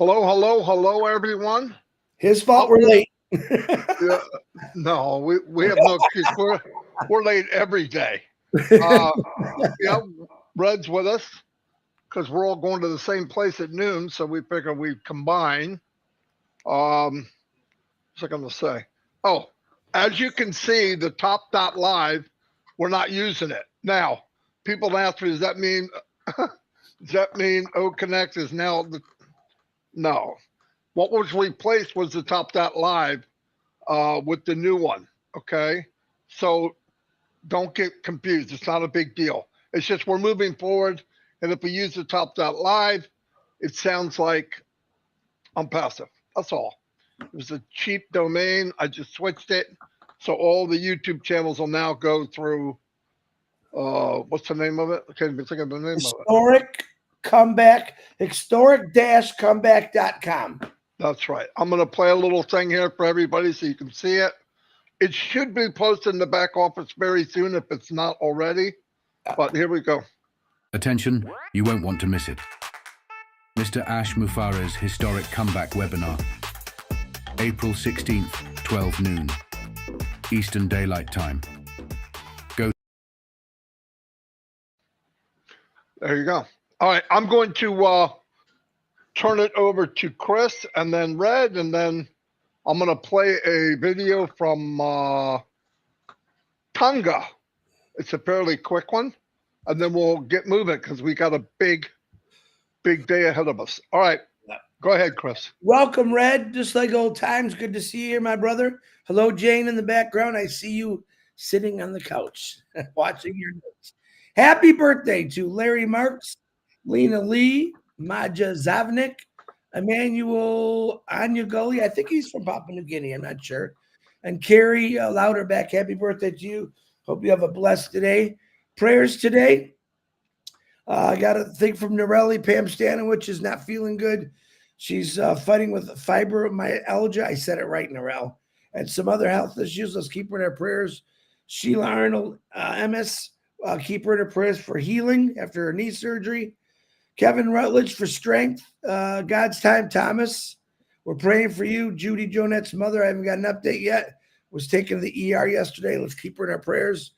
Hello, hello, hello, everyone. His fault we're Uplift. late. Yeah, no, we have no excuse. We're late every day. Uh, yeah, Red's with us because we're all going to the same place at noon, so we figure we combine. What's I going to say? Oh, as you can see, the top dot live, we're not using it now. People ask me, does that mean O Connect is now the no? What was replaced was the top dot live with the new one. Okay. So don't get confused. It's not a big deal. It's just we're moving forward. And if we use the top dot live, it sounds like I'm passive. That's all. It was a cheap domain. I just switched it. So all the YouTube channels will now go through what's the name of it? I can't even think of the name of it. Historic-comeback.com. That's right. I'm going to play a little thing here for everybody so you can see it. It should be posted in the back office very soon if it's not already. But here we go. Attention, you won't want to miss it. Mr. Ash Mufareh's historic comeback webinar. April 16th, 12 noon. Eastern Daylight Time. There you go. All right, I'm going to turn it over to Chris and then Red, and then I'm going to play a video from Tonga. It's a fairly quick one, and then we'll get moving because we got a big day ahead of us. All right, go ahead, Chris. Welcome, Red. Just like old times. Good to see you here, my brother. Hello, Jane in the background. I see you sitting on the couch watching your notes. Happy birthday to Larry Marks, Lena Lee, Maja Zavnik, Emmanuel Anyagulli. I think he's from Papua New Guinea. I'm not sure. And Carrie Louderback, happy birthday to you. Hope you have a blessed day. Prayers today. I got a thing from Norelli. Pam Stanowich is not feeling good. She's fighting with fibromyalgia. I said it right, Norel. And some other health issues. Let's keep her in our prayers. Sheila Arnold, MS, keep her in our prayers for healing after her knee surgery. Kevin Rutledge for strength. God's time, Thomas. We're praying for you. Judy Jonette's mother, I haven't got an update yet, was taken to the ER yesterday. Let's keep her in our prayers.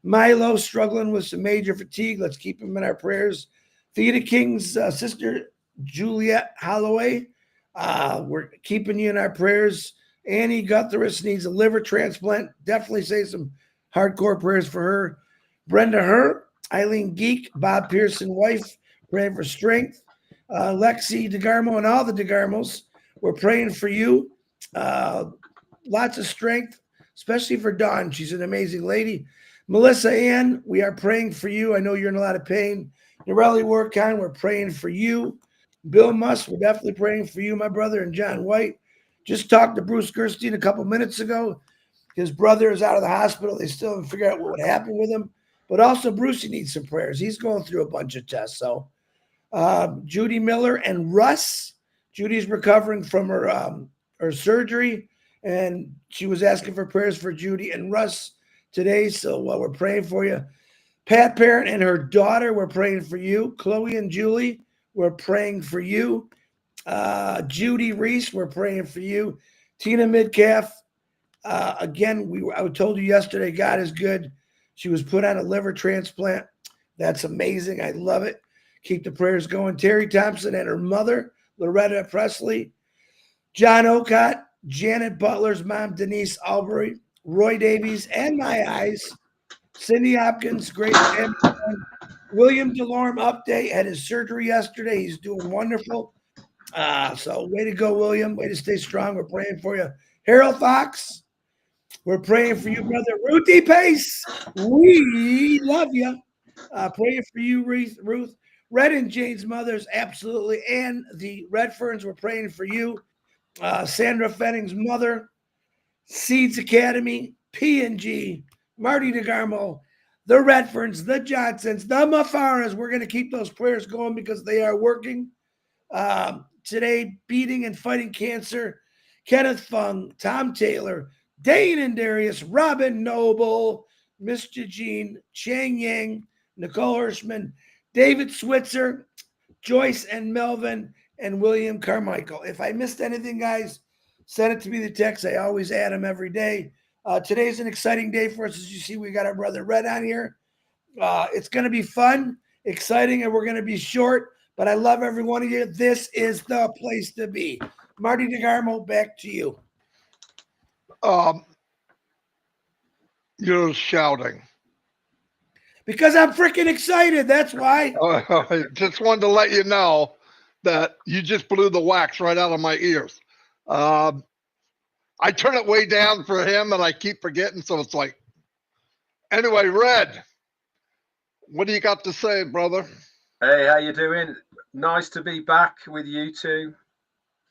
Milo struggling with some major fatigue. Let's keep him in our prayers. Theta King's sister, Juliet Holloway. We're keeping you in our prayers. Annie Guthris needs a liver transplant. Definitely say some hardcore prayers for her. Brenda Herr, Eileen Geek, Bob Pearson wife, praying for strength. Lexi DeGarmo and all the DeGarmos, we're praying for you. Lots of strength, especially for Dawn. She's an amazing lady. Melissa Ann, we are praying for you. I know you're in a lot of pain. Norelli Workon, we're praying for you. Bill Musk, we're definitely praying for you, my brother, and John White. Just talked to Bruce Gerstein a couple minutes ago. His brother is out of the hospital. They still haven't figured out what would happen with him. But also, Brucey needs some prayers. He's going through a bunch of tests. So, Judy Miller and Russ. Judy's recovering from her surgery, and she was asking for prayers for Judy and Russ today. So, we're praying for you. Pat Parent and her daughter, we're praying for you. Chloe and Julie, we're praying for you. Judy Reese, we're praying for you. Tina Midcalf, again, I told you yesterday, God is good. She was put on a liver transplant. That's amazing. I love it. Keep the prayers going. Terry Thompson and her mother, Loretta Presley. John Ocott, Janet Butler's mom, Denise Albury, Roy Davies, and my eyes. Cindy Hopkins, great family. William DeLorme update, had his surgery yesterday. He's doing wonderful. So way to go, William. Way to stay strong. We're praying for you. Harold Fox, we're praying for you, brother. Ruthie Pace, we love you. Praying for you, Ruth. Red and Jane's mothers, absolutely. And the Redferns, we're praying for you. Sandra Fenning's mother, Seeds Academy, P&G, Marty DeGarmo, the Redferns, the Johnsons, the Mafaras. We're going to keep those prayers going because they are working. Today, beating and fighting cancer, Kenneth Fung, Tom Taylor, Dane and Darius, Robin Noble, Mr. Jean, Chang Yang, Nicole Hirschman, David Switzer, Joyce and Melvin, and William Carmichael. If I missed anything, guys, send it to me the text. I always add them every day. Today's an exciting day for us. As you see, we got our brother Red on here. It's going to be fun, exciting, and we're going to be short, but I love every one of you. This is the place to be. Marty DeGarmo, back to you. You're shouting. Because I'm freaking excited. That's why. I just wanted to let you know that you just blew the wax right out of my ears. I turn it way down for him, and I keep forgetting, so it's like, anyway, Red, what do you got to say, brother? Hey, how you doing? Nice to be back with you two.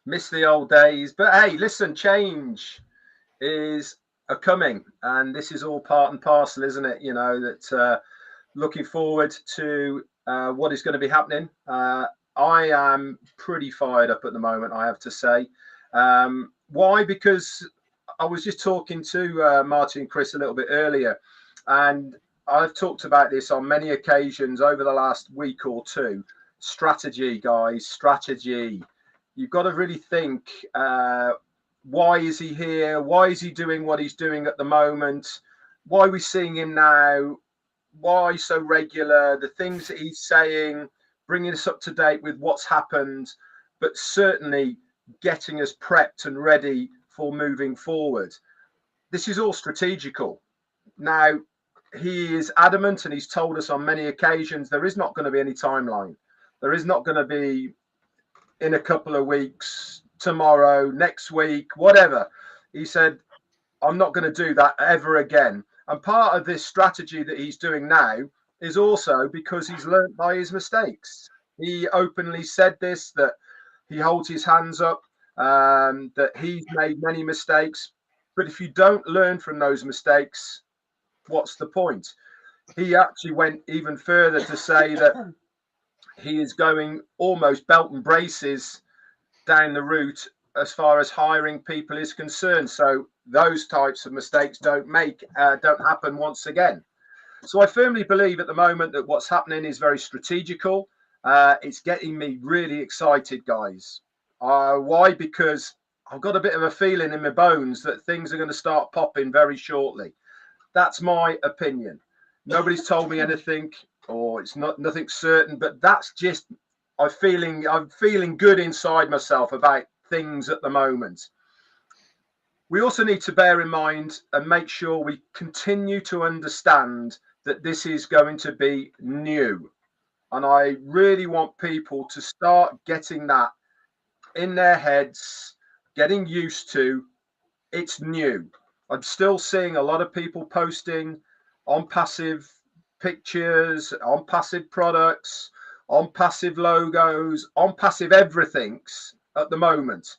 Miss the old days, but hey, listen, change is a coming, and this is all part and parcel, isn't it? You know, that looking forward to what is going to be happening. I am pretty fired up at the moment, I have to say. Why? Because I was just talking to Marty and Chris a little bit earlier, and I've talked about this on many occasions over the last week or two. Strategy, guys, strategy. You've got to really think, why is he here? Why is he doing what he's doing at the moment? Why are we seeing him now? Why so regular? The things that he's saying, bringing us up to date with what's happened, but certainly getting us prepped and ready for moving forward. This is all strategical. Now, he is adamant, and he's told us on many occasions, there is not going to be any timeline. There is not going to be in a couple of weeks, tomorrow, next week, whatever. He said, I'm not going to do that ever again. And part of this strategy that he's doing now is also because he's learned by his mistakes. He openly said this, that he holds his hands up, that he's made many mistakes. But if you don't learn from those mistakes, what's the point? He actually went even further to say that he is going almost belt and braces down the route as far as hiring people is concerned. So those types of mistakes don't happen once again. So I firmly believe at the moment that what's happening is very strategical. It's getting me really excited, guys. Why? Because I've got a bit of a feeling in my bones that things are going to start popping very shortly. That's my opinion. Nobody's told me anything, or it's nothing certain, but that's just I'm feeling good inside myself about things at the moment. We also need to bear in mind and make sure we continue to understand that this is going to be new. And I really want people to start getting that in their heads, getting used to it's new. I'm still seeing a lot of people posting on passive pictures, on passive products, on passive logos, on passive everythings at the moment.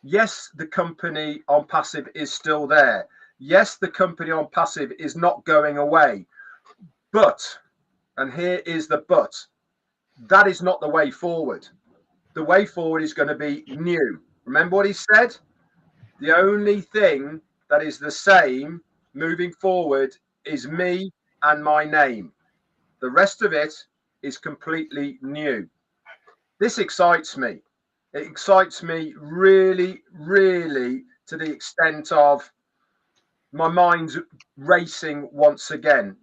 Yes, the company on passive is still there. Yes, the company on passive is not going away. But, and here is the but, that is not the way forward. The way forward is going to be new. Remember what he said? The only thing that is the same moving forward is me and my name. The rest of it is completely new. This excites me. It excites me really, really to the extent of my mind's racing once again.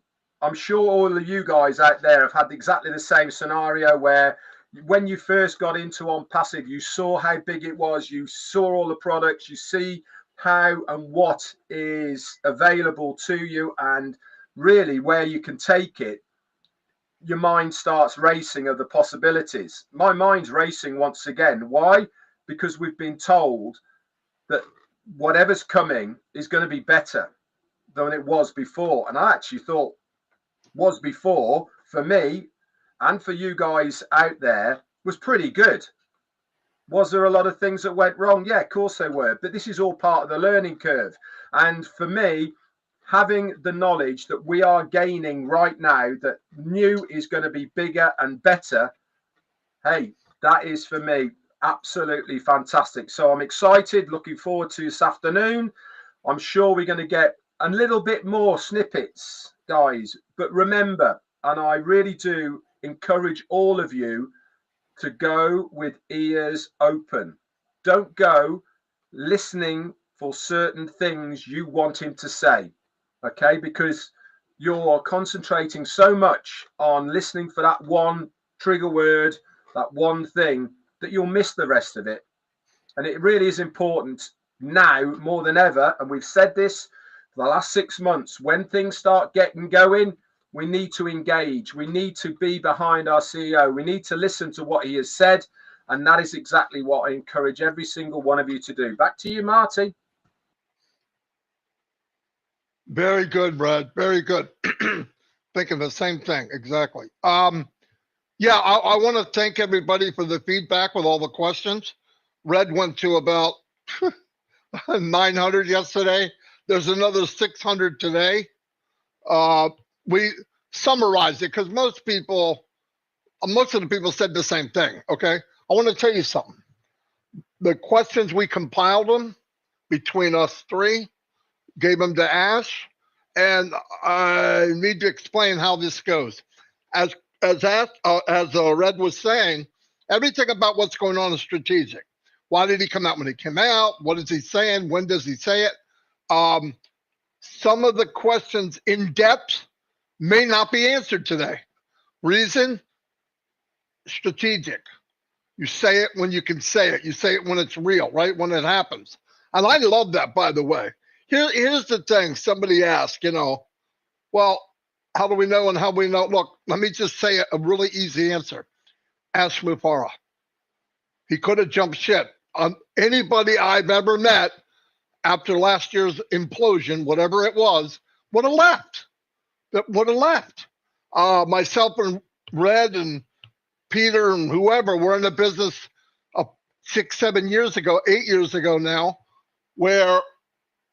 I'm sure all of you guys out there have had exactly the same scenario where when you first got into on passive, you saw how big it was, you saw all the products, you see how and what is available to you and really where you can take it. Your mind starts racing of the possibilities. My mind's racing once again. Why? Because we've been told that whatever's coming is going to be better than it was before. And I actually thought was before, for me and for you guys out there, was pretty good. Was there a lot of things that went wrong? Yeah, of course there were. But this is all part of the learning curve. And for me, having the knowledge that we are gaining right now, that new is going to be bigger and better, hey, that is for me absolutely fantastic. So I'm excited, looking forward to this afternoon. I'm sure we're going to get a little bit more snippets, guys. But remember, and I really do encourage all of you to go with ears open. Don't go listening for certain things you want him to say, okay? Because you're concentrating so much on listening for that one trigger word, that one thing, that you'll miss the rest of it. And it really is important now more than ever, and we've said this for the last 6 months, when things start getting going, we need to engage. We need to be behind our CEO. We need to listen to what he has said. And that is exactly what I encourage every single one of you to do. Back to you, Marty. Very good, Brad. Very good. Thinking the same thing. Exactly. Yeah, I want to thank everybody for the feedback with all the questions. Red went to about 900 yesterday. There's another 600 today. We summarized it because most of the people said the same thing. Okay. I want to tell you something. The questions, we compiled them between us three, gave them to Ash, and I need to explain how this goes. As Red was saying, everything about what's going on is strategic. Why did he come out when he came out? What is he saying? When does he say it? Some of the questions in depth may not be answered today. Reason? Strategic. You say it when you can say it. You say it when it's real, right? When it happens. And I love that, by the way. Here's the thing. Somebody asked, well, how do we know and how we know? Look, let me just say a really easy answer. Ask Mufara. He could have jumped ship. Anybody I've ever met after last year's implosion, whatever it was, would have left. Myself and Red and Peter and whoever were in the business 6, 7 years ago, 8 years ago now, where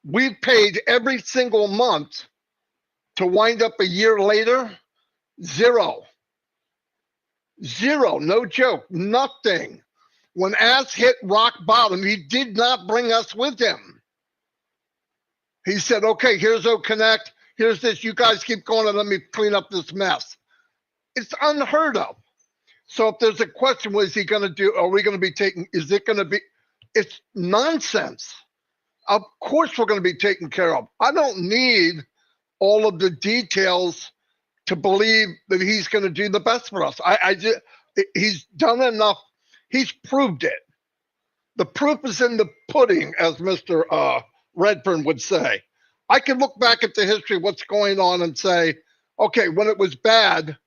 we paid every single month to wind up a year later, zero, no joke, nothing. When Ash hit rock bottom, he did not bring us with him. He said, okay, here's Connect, here's this, you guys keep going and let me clean up this mess. It's unheard of. So if there's a question, what is he going to do? Are we going to be taking, is it going to be, it's nonsense. Of course we're going to be taken care of. I don't need all of the details to believe that he's going to do the best for us. He's done enough. He's proved it. The proof is in the pudding, as Mr. Redfern would say. I can look back at the history of what's going on and say, okay, when it was bad,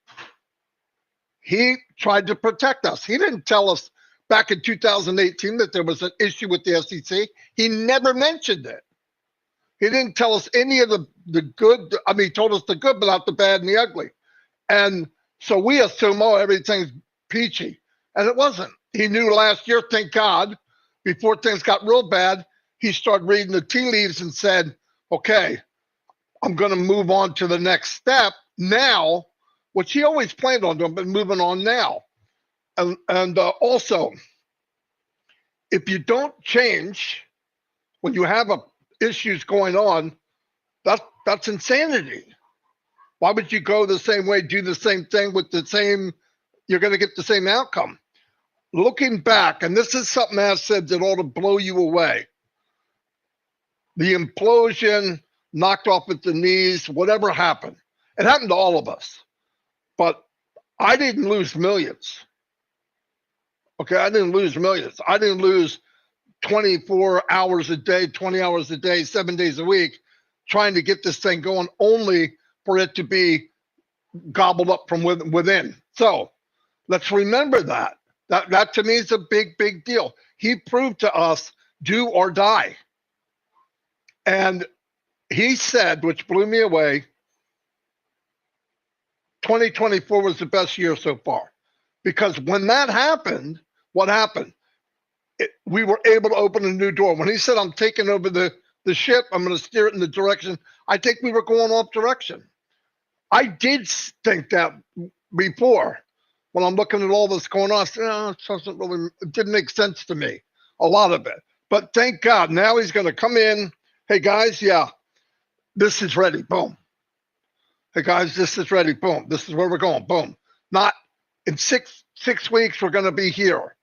he tried to protect us. He didn't tell us back in 2018 that there was an issue with the SEC. He never mentioned it. He didn't tell us any of the good. I mean, he told us the good, but not the bad and the ugly. And so we assume, oh, everything's peachy. And it wasn't. He knew last year, thank God, before things got real bad, he started reading the tea leaves and said, okay, I'm going to move on to the next step now, which he always planned on doing, but moving on now. And also, if you don't change when you have issues going on, that's insanity. Why would you go the same way, do the same thing with the same, you're going to get the same outcome? Looking back, and this is something I said that ought to blow you away. The implosion, knocked off at the knees, whatever happened. It happened to all of us. But I didn't lose millions. Okay, I didn't lose millions. I didn't lose 24 hours a day, 20 hours a day, 7 days a week, trying to get this thing going only for it to be gobbled up from within. So let's remember that. That to me is a big, big deal. He proved to us do or die. And he said, which blew me away, 2024 was the best year so far. Because when that happened, what happened? We were able to open a new door. When he said, I'm taking over the ship, I'm going to steer it in the direction, I think we were going off direction. I did think that before. When I'm looking at all this going on, I said, it didn't make sense to me, a lot of it. But thank God, now he's going to come in. Hey, guys, yeah, this is ready. Boom. Hey, guys, this is ready. Boom. This is where we're going. Boom. Not in 6 6 weeks, we're going to be here.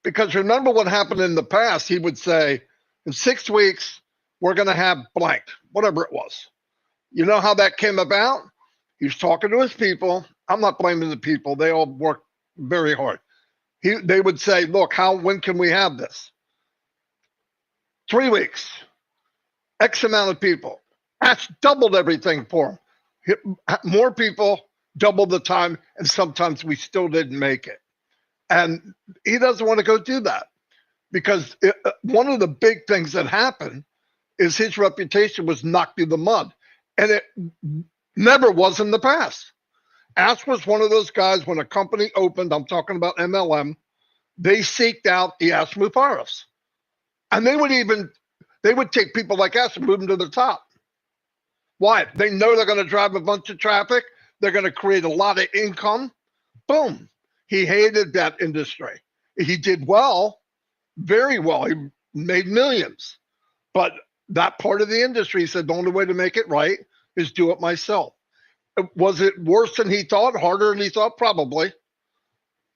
Because remember what happened in the past, he would say, in 6 weeks, we're going to have blank, whatever it was. You know how that came about? He's talking to his people. I'm not blaming the people. They all work very hard. They would say, look, when can we have this? 3 weeks, X amount of people. That's doubled everything for him. More people, double the time, and sometimes we still didn't make it. And he doesn't want to go do that because one of the big things that happened is his reputation was knocked through the mud. And it never was in the past. Ash was one of those guys when a company opened, I'm talking about MLM, they seeked out the Ash Mufaras. And they would take people like Ash and move them to the top. Why? They know they're going to drive a bunch of traffic. They're going to create a lot of income. Boom. He hated that industry. He did well, very well. He made millions. But that part of the industry said the only way to make it right is do it myself. Was it worse than he thought, harder than he thought? Probably.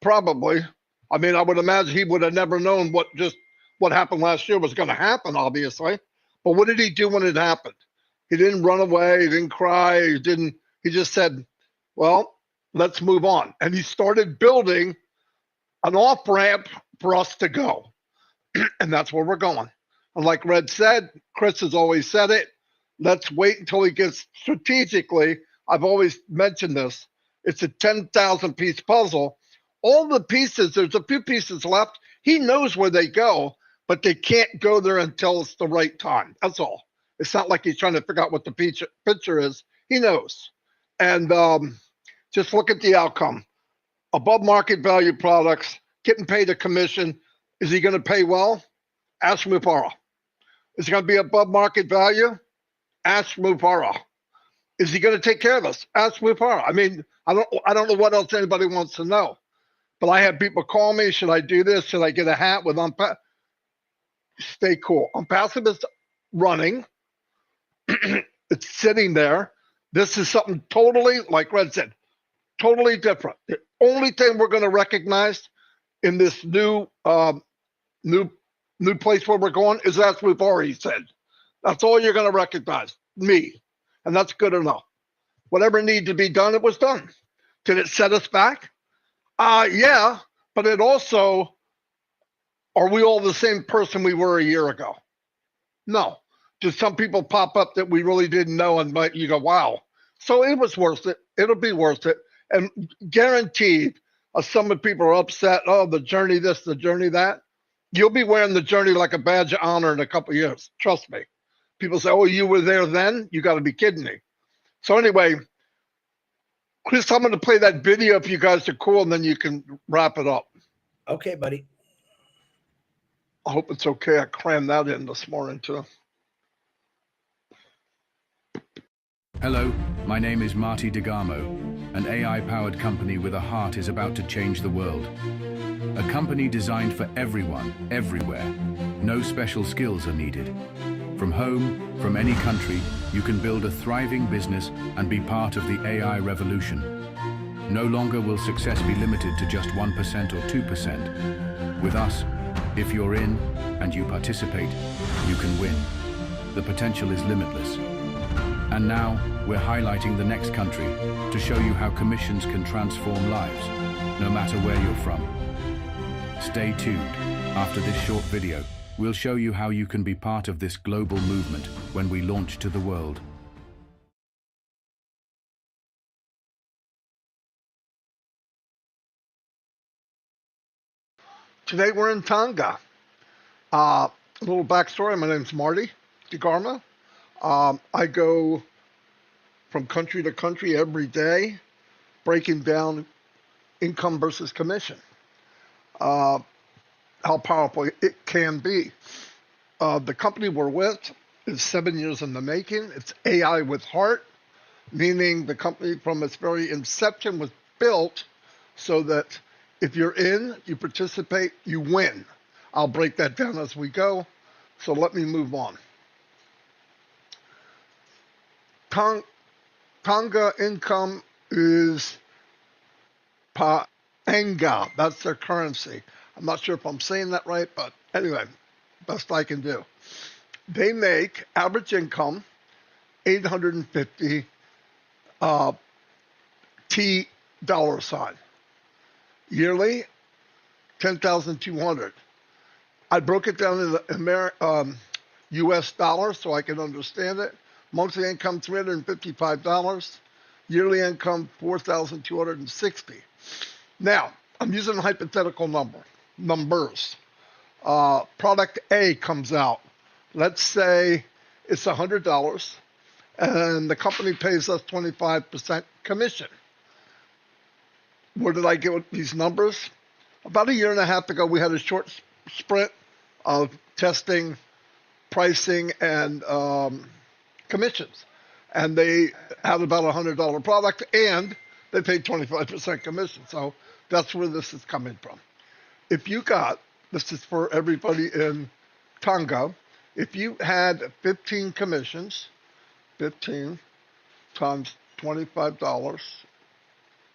I mean, I would imagine he would have never known what happened last year was going to happen, obviously. But what did he do when it happened? He didn't run away. He didn't cry. He just said, well, let's move on. And he started building an off-ramp for us to go. And that's where we're going. And like Red said, Chris has always said it, let's wait until he gets strategically. I've always mentioned this. It's a 10,000 piece puzzle. All the pieces, there's a few pieces left. He knows where they go, but they can't go there until it's the right time. That's all. It's not like he's trying to figure out what the picture is. He knows. And just look at the outcome. Above market value products, getting paid a commission. Is he going to pay well? Ask Mufara. Is it going to be above market value? Ask Mufara. Is he going to take care of us? Ask Mufara. I mean, I don't know what else anybody wants to know. But I have people call me, should I do this? Should I get a hat with Stay cool. Unpassive is running. It's sitting there. This is something totally, like Red said, totally different. The only thing we're going to recognize in this new place where we're going is that's what we've already said. That's all you're going to recognize, me. And that's good enough. Whatever needed to be done, it was done. Did it set us back? Yeah, but it also, are we all the same person we were a year ago? No. Just some people pop up that we really didn't know, and you go, wow. So it was worth it. It'll be worth it. And guaranteed, some of the people are upset, oh, the journey this, the journey that. You'll be wearing the journey like a badge of honor in a couple of years. Trust me. People say, oh, you were there then? You got to be kidding me. So anyway, Chris, I'm going to play that video if you guys are cool, and then you can wrap it up. Okay, buddy. I hope it's okay. I crammed that in this morning, too. Hello, my name is Marty DeGamo. An AI-powered company with a heart is about to change the world. A company designed for everyone, everywhere. No special skills are needed. From home, from any country, you can build a thriving business and be part of the AI revolution. No longer will success be limited to just 1% or 2%. With us, if you're in and you participate, you can win. The potential is limitless. And now, we're highlighting the next country to show you how commissions can transform lives, no matter where you're from. Stay tuned. After this short video, we'll show you how you can be part of this global movement when we launch to the world. Today we're in Tonga. A little backstory, my name's Marty DeGarmo. I go from country to country every day, breaking down income versus commission. How powerful it can be. The company we're with is 7 years in the making. It's AI with heart, meaning the company from its very inception was built so that if you're in, you participate, you win. I'll break that down as we go. So let me move on. Tonga income is Anga, that's their currency. I'm not sure if I'm saying that right, but anyway, best I can do. They make average income 850 T dollar sign. Yearly 10,200. I broke it down in the US dollars so I can understand it. Monthly income $355. Yearly income 4,260. Now, I'm using a hypothetical numbers. Product A comes out. Let's say it's $100, and the company pays us 25% commission. Where did I get these numbers? About a year and a half ago, we had a short sprint of testing, pricing, and commissions. And they had about $100 product, and they paid 25% commission. So that's where this is coming from. If you got, this is for everybody in Tonga, if you had 15 commissions, 15 times $25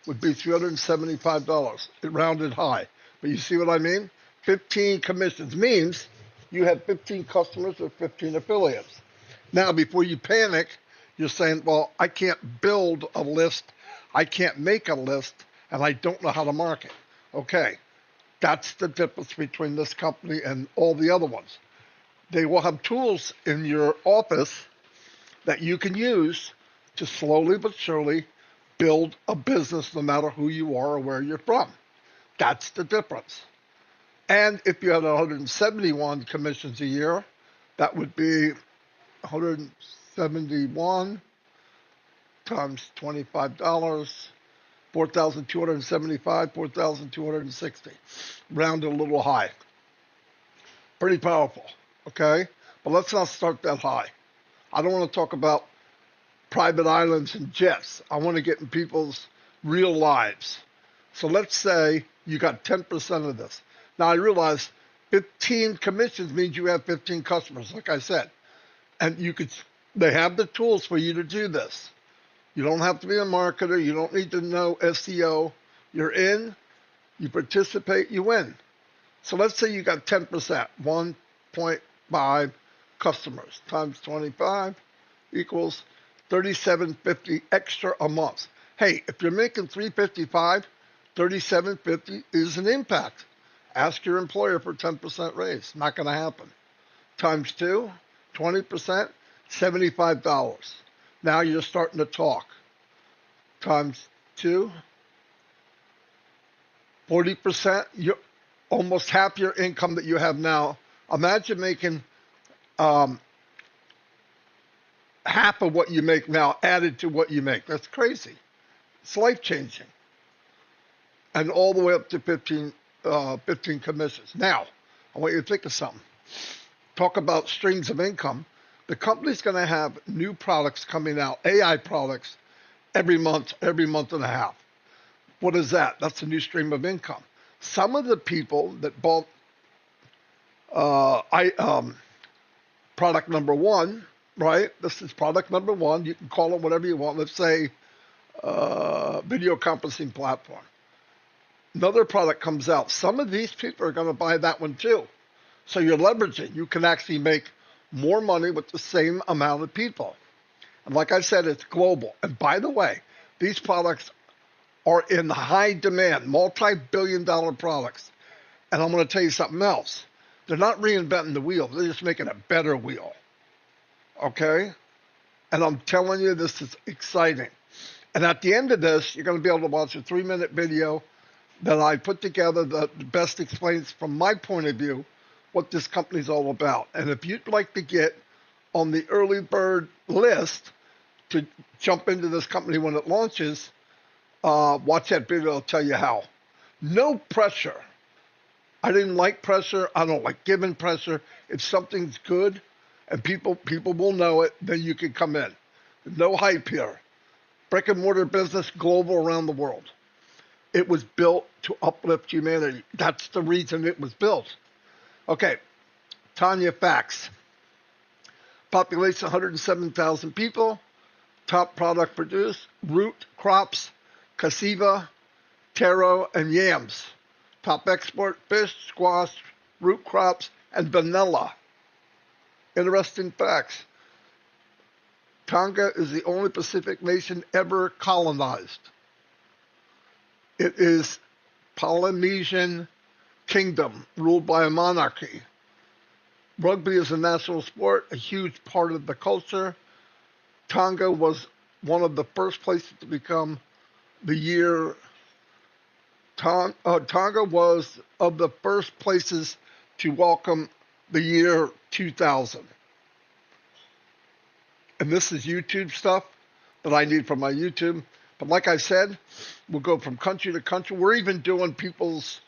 would be $375. It rounded high. But you see what I mean? 15 commissions means you had 15 customers or 15 affiliates. Now, before you panic, you're saying, well, I can't build a list, I can't make a list, and I don't know how to market. Okay, that's the difference between this company and all the other ones. They will have tools in your office that you can use to slowly but surely build a business no matter who you are or where you're from. That's the difference. And if you had 171 commissions a year, that would be 171 times $25, 4,275, 4,260. Round it a little high. Pretty powerful, okay? But let's not start that high. I don't want to talk about private islands and jets. I want to get in people's real lives. So let's say you got 10% of this. Now I realize 15 commissions means you have 15 customers, like I said. And they have the tools for you to do this. You don't have to be a marketer. You don't need to know SEO. You're in, you participate, you win. So let's say you got 10%, 1.5 customers times 25 equals $37.50 extra a month. Hey, if you're making $355, $37.50 is an impact. Ask your employer for 10% raise. Not going to happen. Times 2, 20%, $75. Now you're starting to talk. Times 2, 40%. You're almost half your income that you have now. Imagine making half of what you make now added to what you make. That's crazy. It's life-changing. And all the way up to 15 commissions. Now, I want you to think of something. Talk about streams of income. The company's going to have new products coming out, AI products, every month and a half. What is that? That's a new stream of income. Some of the people that bought product number one, right? This is product number one. You can call it whatever you want. Let's say video conferencing platform. Another product comes out. Some of these people are going to buy that one too. So you're leveraging. You can actually make more money with the same amount of people. And like I said, it's global. And by the way, these products are in high demand, multi-billion-dollar products. And I'm going to tell you something else. They're not reinventing the wheel. They're just making a better wheel. Okay? And I'm telling you, this is exciting. And at the end of this, you're going to be able to watch a 3-minute video that I put together that best explains from my point of view what this company's all about. And if you'd like to get on the early bird list to jump into this company when it launches, watch that video. I'll tell you how. No pressure. I didn't like pressure. I don't like giving pressure. If something's good and people will know it, then you can come in. No hype here. Brick and mortar business, global, around the world. It was built to uplift humanity. That's the reason it was built. Okay, Tanya facts. Population 107,000 people. Top product produced, root crops, cassava, taro, and yams. Top export fish, squash, root crops, and vanilla. Interesting facts. Tonga is the only Pacific nation ever colonized. It is Polynesian kingdom ruled by a monarchy. Rugby is a national sport, a huge part of the culture. Tonga was one of the first places to become the year. Tonga was of the first places to welcome the year 2000. And this is YouTube stuff that I need from my YouTube. But like I said, we'll go from country to country. We're even doing people's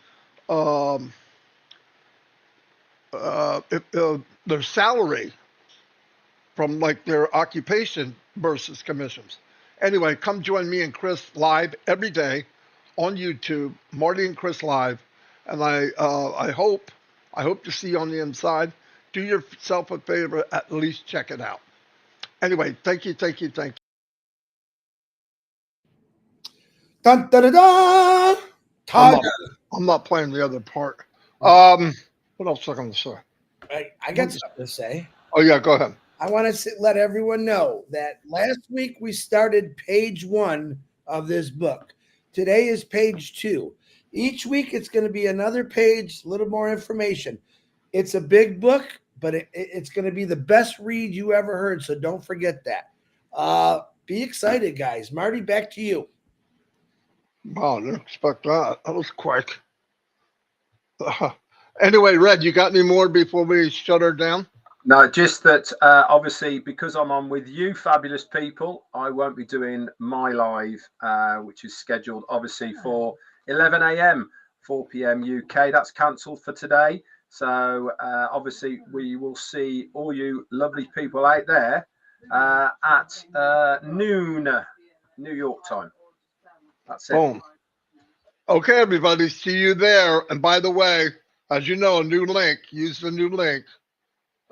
their salary from like their occupation versus commissions. Anyway, come join me and Chris live every day on YouTube, Marty and Chris live, and I hope to see you on the inside. Do yourself a favor, at least check it out. Anyway, thank you. Dun, dun, dun, dun. I'm not playing the other part. What else was I going to say? I got something to say. Oh yeah, go ahead. I want to let everyone know that last week we started page 1 of this book. Today is page 2. Each week it's going to be another page, a little more information. It's a big book, but it's going to be the best read you ever heard, so don't forget that. Be excited, guys. Marty, back to you. Wow, I didn't expect that. That was quick. Anyway, Red, you got any more before we shut her down? No, just that obviously because I'm on with you fabulous people, I won't be doing my live, which is scheduled obviously for 11 a.m., 4 p.m. UK. That's cancelled for today. So obviously we will see all you lovely people out there at noon New York time. That's it. Boom. Okay, everybody, see you there. And by the way, as you know, a new link. Use the new link.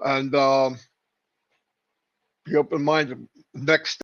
And be open-minded. Next